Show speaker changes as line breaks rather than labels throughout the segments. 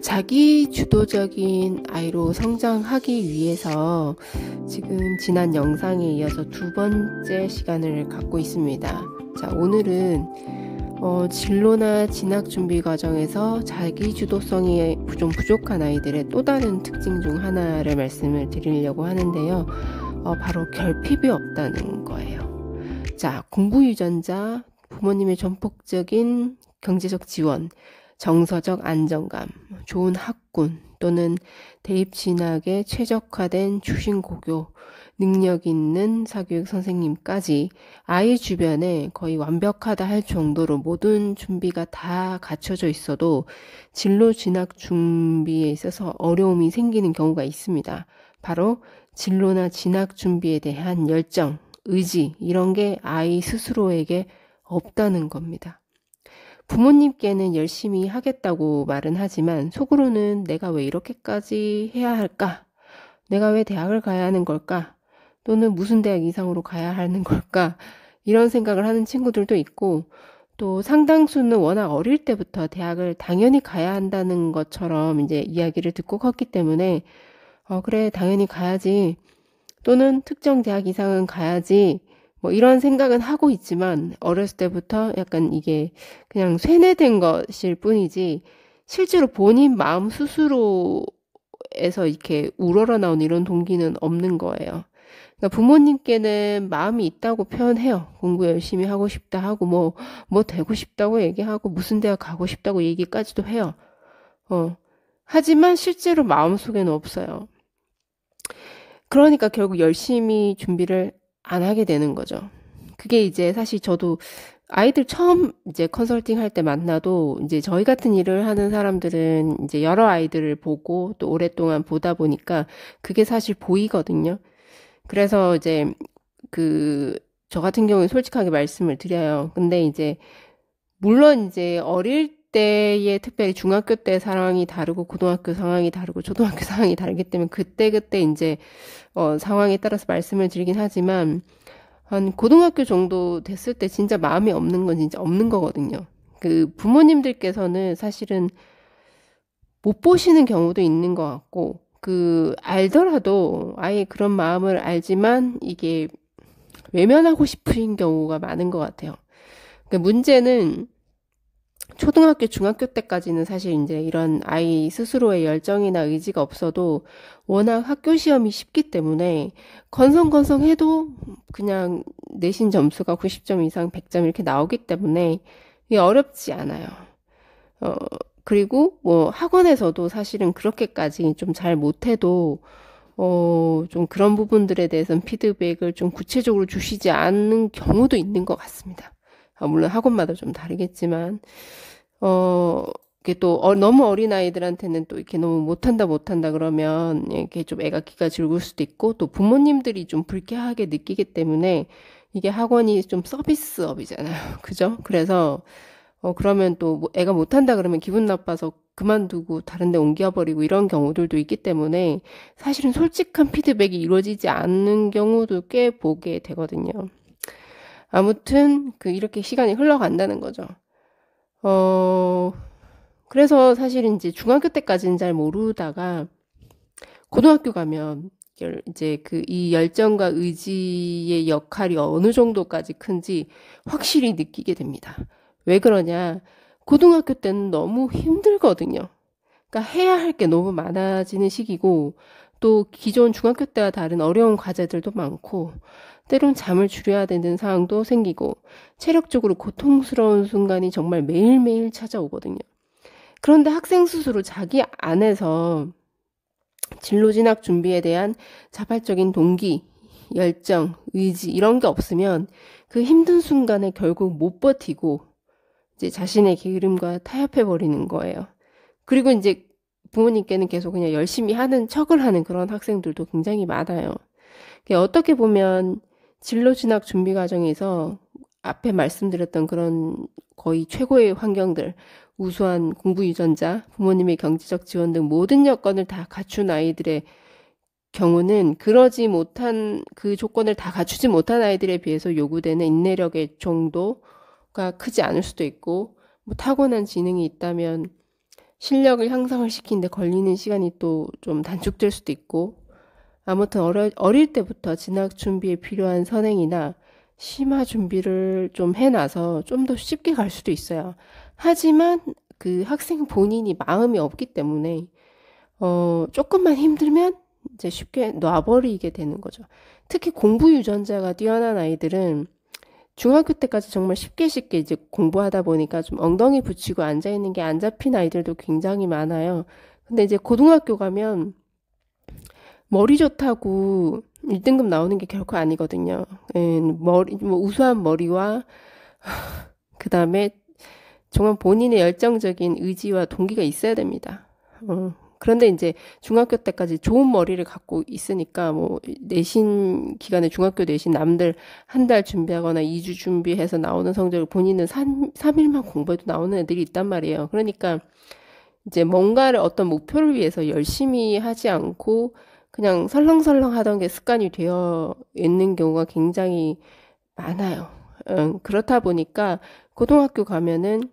자기 주도적인 아이로 성장하기 위해서 지금 지난 영상에 이어서 두 번째 시간을 갖고 있습니다. 자, 오늘은 진로나 진학 준비 과정에서 자기 주도성이 좀 부족한 아이들의 또 다른 특징 중 하나를 말씀을 드리려고 하는데요. 바로 결핍이 없다는 거예요. 자, 공부 유전자, 부모님의 전폭적인 경제적 지원, 정서적 안정감, 좋은 학군 또는 대입 진학에 최적화된 추신고교, 능력 있는 사교육 선생님까지 아이 주변에 거의 완벽하다 할 정도로 모든 준비가 다 갖춰져 있어도 진로 진학 준비에 있어서 어려움이 생기는 경우가 있습니다. 바로 진로나 진학 준비에 대한 열정, 의지 이런 게 아이 스스로에게 없다는 겁니다. 부모님께는 열심히 하겠다고 말은 하지만 속으로는 내가 왜 이렇게까지 해야 할까? 내가 왜 대학을 가야 하는 걸까? 또는 무슨 대학 이상으로 가야 하는 걸까? 이런 생각을 하는 친구들도 있고 또 상당수는 워낙 어릴 때부터 대학을 당연히 가야 한다는 것처럼 이제 이야기를 듣고 컸기 때문에 그래 당연히 가야지 또는 특정 대학 이상은 가야지 뭐 이런 생각은 하고 있지만 어렸을 때부터 약간 이게 그냥 쇠뇌된 것일 뿐이지 실제로 본인 마음 스스로에서 이렇게 우러러 나온 이런 동기는 없는 거예요. 그러니까 부모님께는 마음이 있다고 표현해요. 공부 열심히 하고 싶다 하고 뭐 되고 싶다고 얘기하고 무슨 대학 가고 싶다고 얘기까지도 해요. 하지만 실제로 마음속에는 없어요. 그러니까 결국 열심히 준비를 안 하게 되는 거죠. 그게 이제 사실 저도 아이들 처음 이제 컨설팅 할 때 만나도 이제 저희 같은 일을 하는 사람들은 이제 여러 아이들을 보고 또 오랫동안 보다 보니까 그게 사실 보이거든요. 그래서 이제 저 같은 경우에 솔직하게 말씀을 드려요. 근데 이제 물론 이제 어릴 때의 특별히 중학교 때 상황이 다르고 고등학교 상황이 다르고 초등학교 상황이 다르기 때문에 그때그때 이제 상황에 따라서 말씀을 드리긴 하지만 한 고등학교 정도 됐을 때 진짜 마음이 없는 건 진짜 없는 거거든요. 그 부모님들께서는 사실은 못 보시는 경우도 있는 것 같고 알더라도 아예 그런 마음을 알지만 이게 외면하고 싶으신 경우가 많은 것 같아요. 문제는 초등학교, 중학교 때까지는 사실 이제 이런 아이 스스로의 열정이나 의지가 없어도 워낙 학교 시험이 쉽기 때문에 건성건성 해도 그냥 내신 점수가 90점 이상 100점 이렇게 나오기 때문에 이게 어렵지 않아요. 그리고 뭐 학원에서도 사실은 그렇게까지 좀 잘 못해도 좀 그런 부분들에 대해서는 피드백을 좀 구체적으로 주시지 않는 경우도 있는 것 같습니다. 물론 학원마다 좀 다르겠지만, 이게 또 너무 어린 아이들한테는 또 이렇게 너무 못한다 그러면 이렇게 좀 애가 기가 즐거울 수도 있고 또 부모님들이 좀 불쾌하게 느끼기 때문에 이게 학원이 좀 서비스업이잖아요. 그죠? 그래서 그러면 또 애가 못한다 그러면 기분 나빠서 그만두고 다른 데 옮겨버리고 이런 경우들도 있기 때문에 사실은 솔직한 피드백이 이루어지지 않는 경우도 꽤 보게 되거든요. 아무튼 이렇게 시간이 흘러간다는 거죠. 그래서 사실은 이제 중학교 때까지는 잘 모르다가 고등학교 가면 이제 이 열정과 의지의 역할이 어느 정도까지 큰지 확실히 느끼게 됩니다. 왜 그러냐? 고등학교 때는 너무 힘들거든요. 그러니까 해야 할 게 너무 많아지는 시기고 또 기존 중학교 때와 다른 어려운 과제들도 많고 때론 잠을 줄여야 되는 상황도 생기고 체력적으로 고통스러운 순간이 정말 매일매일 찾아오거든요. 그런데 학생 스스로 자기 안에서 진로 진학 준비에 대한 자발적인 동기, 열정, 의지 이런 게 없으면 그 힘든 순간에 결국 못 버티고 이제 자신의 게으름과 타협해 버리는 거예요. 그리고 이제 부모님께는 계속 그냥 열심히 하는 척을 하는 그런 학생들도 굉장히 많아요. 어떻게 보면 진로 진학 준비 과정에서 앞에 말씀드렸던 그런 거의 최고의 환경들, 우수한 공부 유전자, 부모님의 경제적 지원 등 모든 여건을 다 갖춘 아이들의 경우는 그러지 못한 그 조건을 다 갖추지 못한 아이들에 비해서 요구되는 인내력의 정도가 크지 않을 수도 있고 뭐 타고난 지능이 있다면 실력을 향상을 시키는데 걸리는 시간이 또 좀 단축될 수도 있고, 아무튼 어릴 때부터 진학 준비에 필요한 선행이나 심화 준비를 좀 해놔서 좀 더 쉽게 갈 수도 있어요. 하지만 그 학생 본인이 마음이 없기 때문에 조금만 힘들면 이제 쉽게 놔버리게 되는 거죠. 특히 공부 유전자가 뛰어난 아이들은 중학교 때까지 정말 쉽게 이제 공부하다 보니까 좀 엉덩이 붙이고 앉아 있는 게 안 잡힌 아이들도 굉장히 많아요. 근데 이제 고등학교 가면 머리 좋다고 1등급 나오는 게 결코 아니거든요. 뭐 우수한 머리와 그 다음에 정말 본인의 열정적인 의지와 동기가 있어야 됩니다. 그런데 이제 중학교 때까지 좋은 머리를 갖고 있으니까 뭐 내신 기간에 중학교 내신 남들 한 달 준비하거나 2주 준비해서 나오는 성적을 본인은 3일만 공부해도 나오는 애들이 있단 말이에요. 그러니까 이제 뭔가를 어떤 목표를 위해서 열심히 하지 않고 그냥 설렁설렁 하던 게 습관이 되어 있는 경우가 굉장히 많아요. 그렇다 보니까 고등학교 가면은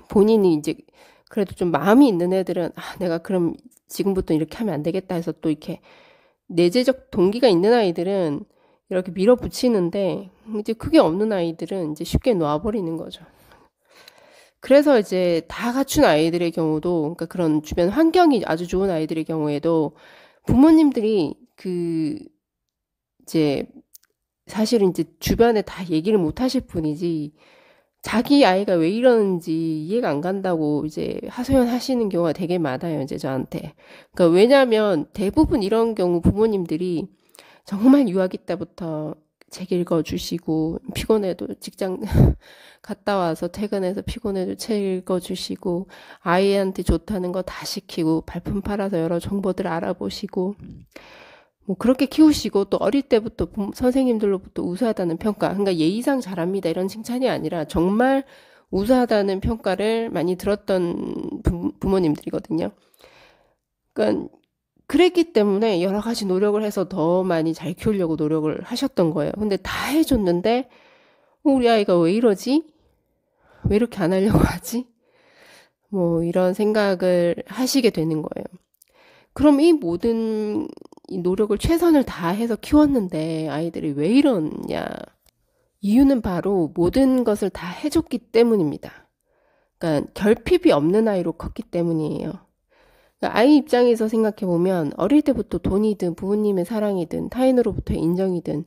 본인이 이제 그래도 좀 마음이 있는 애들은 내가 그럼 지금부터 이렇게 하면 안 되겠다 해서 또 이렇게 내재적 동기가 있는 아이들은 이렇게 밀어붙이는데 이제 그게 없는 아이들은 이제 쉽게 놔버리는 거죠. 그래서 이제 다 갖춘 아이들의 경우도, 그러니까 그런 주변 환경이 아주 좋은 아이들의 경우에도 부모님들이 이제 사실은 이제 주변에 다 얘기를 못 하실 뿐이지 자기 아이가 왜 이러는지 이해가 안 간다고 이제 하소연하시는 경우가 되게 많아요, 이제 저한테. 그러니까 왜냐면 대부분 이런 경우 부모님들이 정말 유아기 때부터 책 읽어주시고 피곤해도 직장 갔다 와서 퇴근해서 피곤해도 책 읽어주시고 아이한테 좋다는 거 다 시키고 발품 팔아서 여러 정보들 알아보시고 뭐 그렇게 키우시고 또 어릴 때부터 선생님들로부터 우수하다는 평가, 그러니까 예의상 잘합니다 이런 칭찬이 아니라 정말 우수하다는 평가를 많이 들었던 부모님들이거든요. 그러니까 그랬기 때문에 여러 가지 노력을 해서 더 많이 잘 키우려고 노력을 하셨던 거예요. 근데 다 해줬는데 우리 아이가 왜 이러지? 왜 이렇게 안 하려고 하지? 뭐 이런 생각을 하시게 되는 거예요. 그럼 이 모든 이 노력을 최선을 다해서 키웠는데 아이들이 왜 이러냐? 이유는 바로 모든 것을 다 해줬기 때문입니다. 그러니까 결핍이 없는 아이로 컸기 때문이에요. 그러니까 아이 입장에서 생각해보면 어릴 때부터 돈이든 부모님의 사랑이든 타인으로부터의 인정이든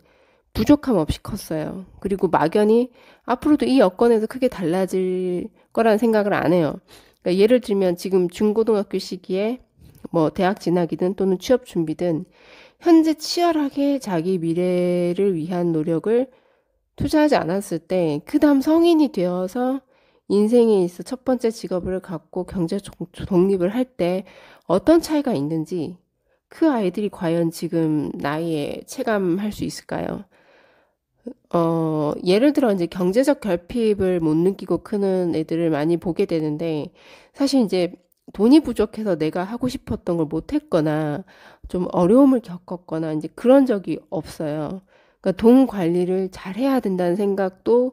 부족함 없이 컸어요. 그리고 막연히 앞으로도 이 여건에서 크게 달라질 거라는 생각을 안 해요. 그러니까 예를 들면 지금 중고등학교 시기에 뭐 대학 진학이든 또는 취업 준비든 현재 치열하게 자기 미래를 위한 노력을 투자하지 않았을 때 그 다음 성인이 되어서 인생에 있어 첫 번째 직업을 갖고 경제 독립을 할 때 어떤 차이가 있는지 그 아이들이 과연 지금 나이에 체감할 수 있을까요? 예를 들어 이제 경제적 결핍을 못 느끼고 크는 애들을 많이 보게 되는데 사실 이제 돈이 부족해서 내가 하고 싶었던 걸 못했거나 좀 어려움을 겪었거나 이제 그런 적이 없어요. 그러니까 돈 관리를 잘 해야 된다는 생각도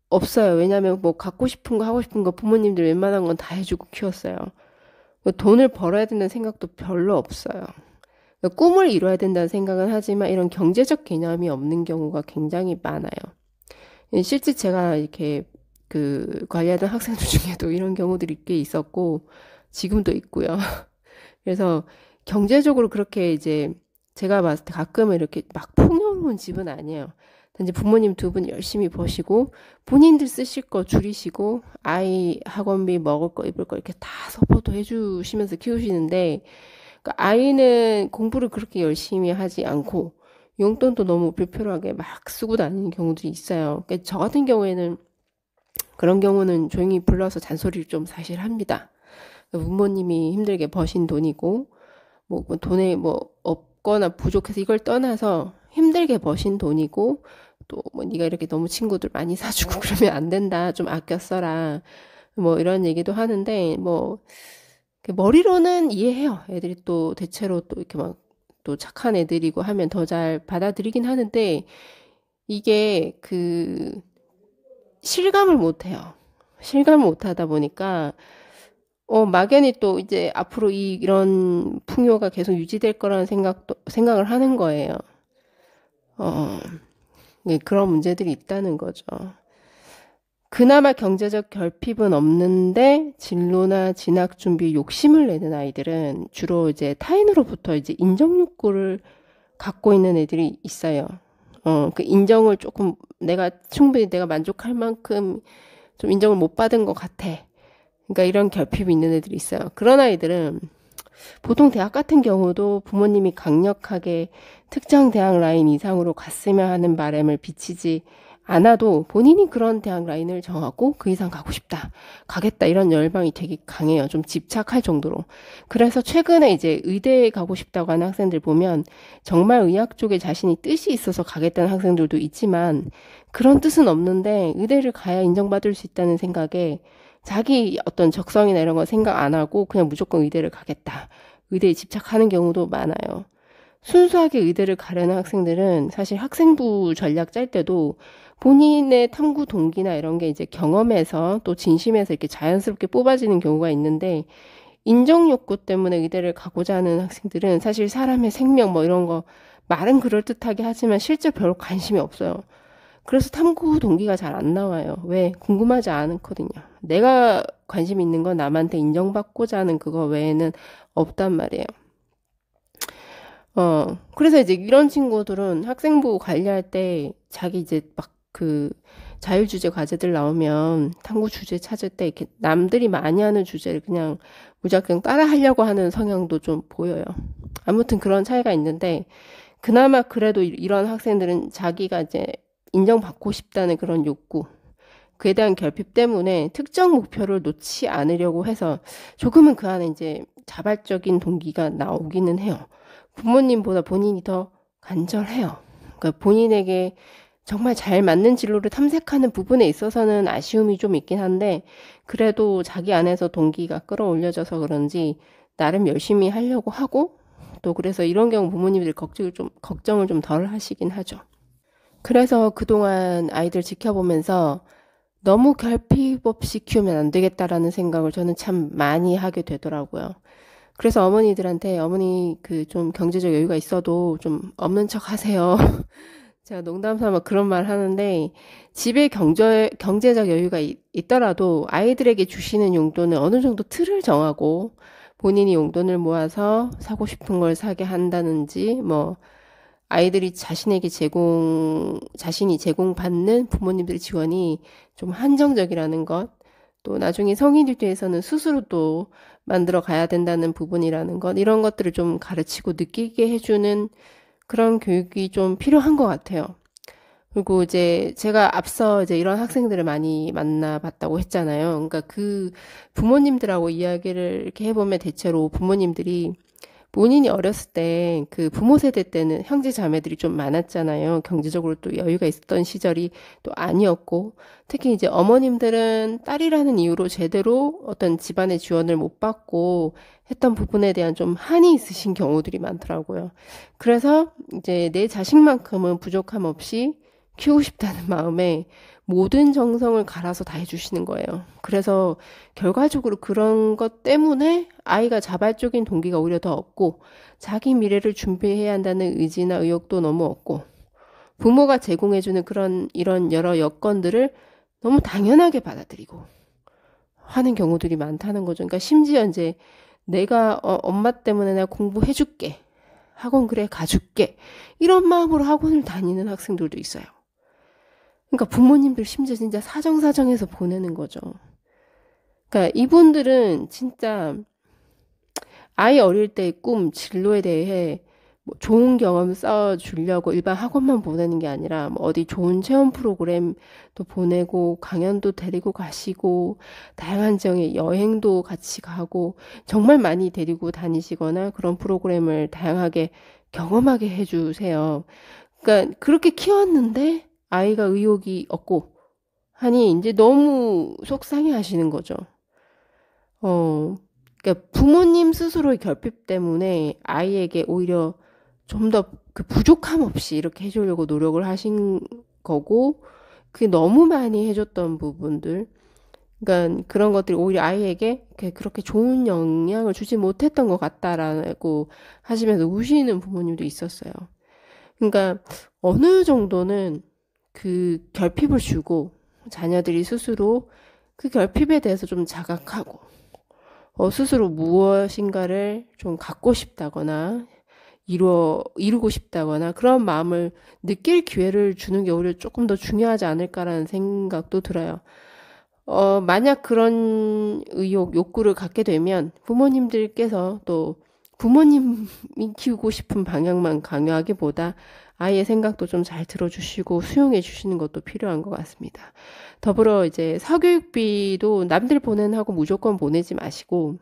없어요. 왜냐하면 뭐 갖고 싶은 거 하고 싶은 거 부모님들 웬만한 건 다 해주고 키웠어요. 돈을 벌어야 된다는 생각도 별로 없어요. 그러니까 꿈을 이뤄야 된다는 생각은 하지만 이런 경제적 개념이 없는 경우가 굉장히 많아요. 실제 제가 이렇게 관리하던 학생들 중에도 이런 경우들이 꽤 있었고 지금도 있고요. 그래서 경제적으로 그렇게 이제 제가 봤을 때 가끔은 이렇게 막 풍요로운 집은 아니에요. 단지 부모님 두 분 열심히 버시고 본인들 쓰실 거 줄이시고 아이 학원비 먹을 거 입을 거 이렇게 다 서포트 해주시면서 키우시는데 그러니까 아이는 공부를 그렇게 열심히 하지 않고 용돈도 너무 불필요하게 막 쓰고 다니는 경우들이 있어요. 그러니까 저 같은 경우에는 그런 경우는 조용히 불러서 잔소리를 좀 사실 합니다. 부모님이 힘들게 버신 돈이고 뭐 돈에 뭐 없거나 부족해서 이걸 떠나서 힘들게 버신 돈이고 또 뭐 네가 이렇게 너무 친구들 많이 사주고 그러면 안 된다. 좀 아껴 써라. 뭐 이런 얘기도 하는데 뭐 머리로는 이해해요. 애들이 또 대체로 또 이렇게 막 또 착한 애들이고 하면 더 잘 받아들이긴 하는데 이게 실감을 못 해요. 실감을 못 하다 보니까 막연히 또 이제 앞으로 이런 풍요가 계속 유지될 거라는 생각을 하는 거예요. 어, 네, 그런 문제들이 있다는 거죠. 그나마 경제적 결핍은 없는데 진로나 진학 준비 욕심을 내는 아이들은 주로 이제 타인으로부터 이제 인정 욕구를 갖고 있는 애들이 있어요. 그 인정을 조금 충분히 내가 만족할 만큼 좀 인정을 못 받은 것 같아. 그러니까 이런 결핍이 있는 애들이 있어요. 그런 아이들은 보통 대학 같은 경우도 부모님이 강력하게 특정 대학 라인 이상으로 갔으면 하는 바람을 비치지 않아도 본인이 그런 대학 라인을 정하고 그 이상 가고 싶다, 가겠다 이런 열망이 되게 강해요. 좀 집착할 정도로. 그래서 최근에 이제 의대에 가고 싶다고 하는 학생들 보면 정말 의학 쪽에 자신이 뜻이 있어서 가겠다는 학생들도 있지만 그런 뜻은 없는데 의대를 가야 인정받을 수 있다는 생각에 자기 어떤 적성이나 이런 거 생각 안 하고 그냥 무조건 의대를 가겠다. 의대에 집착하는 경우도 많아요. 순수하게 의대를 가려는 학생들은 사실 학생부 전략 짤 때도 본인의 탐구 동기나 이런 게 이제 경험에서 또 진심에서 이렇게 자연스럽게 뽑아지는 경우가 있는데 인정 욕구 때문에 의대를 가고자 하는 학생들은 사실 사람의 생명 뭐 이런 거 말은 그럴듯하게 하지만 실제 별로 관심이 없어요. 그래서 탐구 동기가 잘 안 나와요. 왜? 궁금하지 않거든요. 내가 관심 있는 건 남한테 인정받고자 하는 그거 외에는 없단 말이에요. 그래서 이제 이런 친구들은 학생부 관리할 때 자기 이제 막 그 자율주제 과제들 나오면 탐구 주제 찾을 때 이렇게 남들이 많이 하는 주제를 그냥 무작정 따라 하려고 하는 성향도 좀 보여요. 아무튼 그런 차이가 있는데 그나마 그래도 이런 학생들은 자기가 이제 인정받고 싶다는 그런 욕구, 그에 대한 결핍 때문에 특정 목표를 놓지 않으려고 해서 조금은 그 안에 이제 자발적인 동기가 나오기는 해요. 부모님보다 본인이 더 간절해요. 그러니까 본인에게 정말 잘 맞는 진로를 탐색하는 부분에 있어서는 아쉬움이 좀 있긴 한데 그래도 자기 안에서 동기가 끌어올려져서 그런지 나름 열심히 하려고 하고 또 그래서 이런 경우 부모님들이 걱정을 좀 덜 하시긴 하죠. 그래서 그동안 아이들 지켜보면서 너무 결핍 없이 키우면 안 되겠다라는 생각을 저는 참 많이 하게 되더라고요. 그래서 어머니들한테 어머니 그 좀 경제적 여유가 있어도 좀 없는 척 하세요. 제가 농담 삼아 그런 말 하는데 집에 경제적 여유가 있더라도 아이들에게 주시는 용돈은 어느 정도 틀을 정하고 본인이 용돈을 모아서 사고 싶은 걸 사게 한다든지 뭐 아이들이 자신이 제공받는 부모님들의 지원이 좀 한정적이라는 것, 또 나중에 성인이 돼서는 스스로 또 만들어 가야 된다는 부분이라는 것, 이런 것들을 좀 가르치고 느끼게 해주는 그런 교육이 좀 필요한 것 같아요. 그리고 이제 제가 앞서 이제 이런 학생들을 많이 만나봤다고 했잖아요. 그러니까 그 부모님들하고 이야기를 이렇게 해보면 대체로 부모님들이 본인이 어렸을 때 그 부모 세대 때는 형제 자매들이 좀 많았잖아요. 경제적으로 또 여유가 있었던 시절이 또 아니었고, 특히 이제 어머님들은 딸이라는 이유로 제대로 어떤 집안의 지원을 못 받고 했던 부분에 대한 좀 한이 있으신 경우들이 많더라고요. 그래서 이제 내 자식만큼은 부족함 없이 키우고 싶다는 마음에 모든 정성을 갈아서 다 해주시는 거예요. 그래서 결과적으로 그런 것 때문에 아이가 자발적인 동기가 오히려 더 없고 자기 미래를 준비해야 한다는 의지나 의욕도 너무 없고 부모가 제공해주는 이런 여러 여건들을 너무 당연하게 받아들이고 하는 경우들이 많다는 거죠. 그러니까 심지어 이제 내가 엄마 때문에 내가 공부해줄게. 학원 그래 가줄게. 이런 마음으로 학원을 다니는 학생들도 있어요. 그러니까 부모님들 심지어 진짜 사정사정해서 보내는 거죠. 그러니까 이분들은 진짜 아이 어릴 때의 꿈, 진로에 대해 뭐 좋은 경험 쌓아주려고 일반 학원만 보내는 게 아니라 뭐 어디 좋은 체험 프로그램도 보내고 강연도 데리고 가시고 다양한 지역에 여행도 같이 가고 정말 많이 데리고 다니시거나 그런 프로그램을 다양하게 경험하게 해주세요. 그러니까 그렇게 키웠는데 아이가 의욕이 없고 하니 이제 너무 속상해 하시는 거죠. 그러니까 부모님 스스로의 결핍 때문에 아이에게 오히려 좀 더 그 부족함 없이 이렇게 해주려고 노력을 하신 거고, 그 너무 많이 해줬던 부분들, 그러니까 그런 것들이 오히려 아이에게 그렇게 좋은 영향을 주지 못했던 것 같다라고 하시면서 우시는 부모님도 있었어요. 그러니까 어느 정도는 그 결핍을 주고 자녀들이 스스로 그 결핍에 대해서 좀 자각하고 스스로 무엇인가를 좀 갖고 싶다거나 이루고 싶다거나 그런 마음을 느낄 기회를 주는 게 오히려 조금 더 중요하지 않을까라는 생각도 들어요. 만약 그런 욕구를 갖게 되면 부모님들께서 또 부모님이 키우고 싶은 방향만 강요하기보다 아이의 생각도 좀 잘 들어주시고 수용해 주시는 것도 필요한 것 같습니다. 더불어 이제 사교육비도 남들 보내하고 무조건 보내지 마시고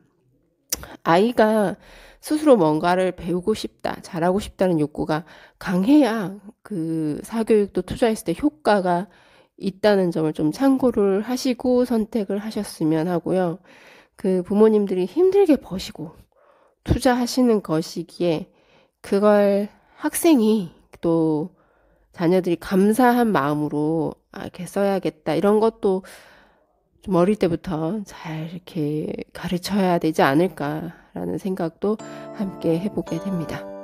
아이가 스스로 뭔가를 배우고 싶다, 잘하고 싶다는 욕구가 강해야 그 사교육도 투자했을 때 효과가 있다는 점을 좀 참고를 하시고 선택을 하셨으면 하고요. 그 부모님들이 힘들게 버시고 투자하시는 것이기에 그걸 학생이 또 자녀들이 감사한 마음으로 이렇게 써야겠다 이런 것도 좀 어릴 때부터 잘 이렇게 가르쳐야 되지 않을까라는 생각도 함께 해보게 됩니다.